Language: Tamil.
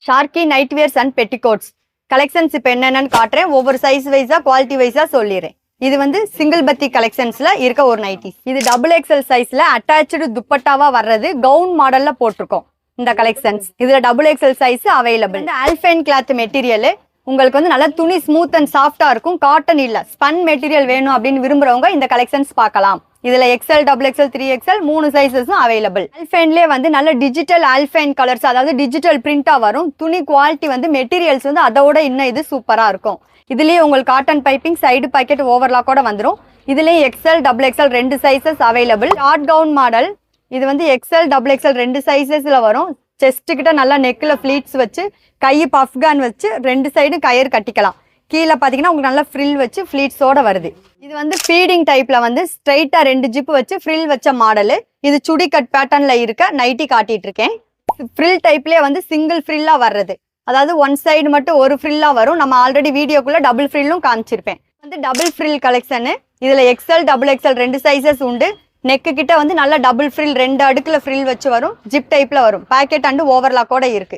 ஷார்க்கி night wears and petticoats collections இப்போ என்னென்னு காட்டுறேன். ஒவ்வொரு சைஸ் வைஸா குவாலிட்டி வைஸா சொல்லிடுறேன். இது வந்து சிங்கிள் பத்தி கலெக்ஷன்ஸ்ல இருக்க ஒரு நைட்டி. இது டபுள் எக்ஸல் சைஸ்ல அட்டாச்சு துப்பட்டாவா வர்றது கவுன் மாடல்ல போட்டிருக்கோம். இந்த கலெக்ஷன்ஸ் இதுல டபுள் எக்ஸல் சைஸ் அவைலபிள். இந்த ஆல்ஃபைன் கிளாத் மெட்டீரியல் உங்களுக்கு வந்து நல்ல துணி ஸ்மூத் அண்ட் சாஃப்டா இருக்கும். காட்டன் இல்ல ஸ்பன் மெட்டீரியல் வேணும் அப்படின்னு விரும்புறவங்க இந்த கலெக்ஷன்ஸ் பார்க்கலாம். இதுல எக்ஸ்எல், டபுள் எக்ஸ்எல், 3XL 3 சைஸஸும் அவைலபிள். ஆல்ஃபைன்லேயே வந்து நல்ல டிஜிட்டல் ஆல்ஃபைன் கலர்ஸ், அதாவது டிஜிட்டல் பிரிண்டா வரும். துணி குவாலிட்டி வந்து மெட்டீரியல்ஸ் வந்து அதோட இன்னும் இது சூப்பரா இருக்கும். இதுலயே உங்களுக்கு காட்டன் பைப்பிங், சைடு பாக்கெட், ஓவர்லாக்கோட வந்துடும். இதுலயே XL, double XL 2 sizes available. Short gown model இது வந்து எக்ஸ்எல், டபுள் எக்ஸ்எல் 2 சைஸஸ்ல வரும். செஸ்ட் கிட்ட நல்லா நெக்ல ஃபிளீட்ஸ் வச்சு, கை பஃப்கான் வச்சு 2 சைடு கயிறு கட்டிக்கலாம். கீழே பார்த்தீங்கன்னா உங்களுக்கு நல்லா ஃப்ரில் வச்சு ஃபிளீட்ஸோட வருது. இது வந்து ஃபீடிங் டைப்ல வந்து ஸ்ட்ரைட்டா 2 ஜிப் வச்சு ஃப்ரில் வச்ச மாடலு. இது சுடி கட் பேட்டர்ன்ல இருக்க நைட்டி காட்டிட்டு இருக்கேன். ஃப்ரில் டைப்லயே வந்து சிங்கிள் ஃப்ரில்லா வர்றது, அதாவது ஒன் சைடு மட்டும் ஒரு ஃப்ரில்லா வரும். நம்ம ஆல்ரெடி வீடியோக்குள்ள டபுள் ஃப்ரில்லும் காமிச்சிருப்பேன். வந்து டபுள் ஃப்ரில் கலெக்ஷன். இதுல எக்ஸ்எல், டபுள் எக்ஸ்எல் 2 சைஸஸ் உண்டு. நெக்கு கிட்ட வந்து நல்லா டபுள் ஃப்ரில் 2 அடுக்குல ஃப்ரில் வச்சு வரும். ஜிப் டைப்ல வரும். பாக்கெட் அண்ட் ஓவர்லாக்கோட இருக்கு.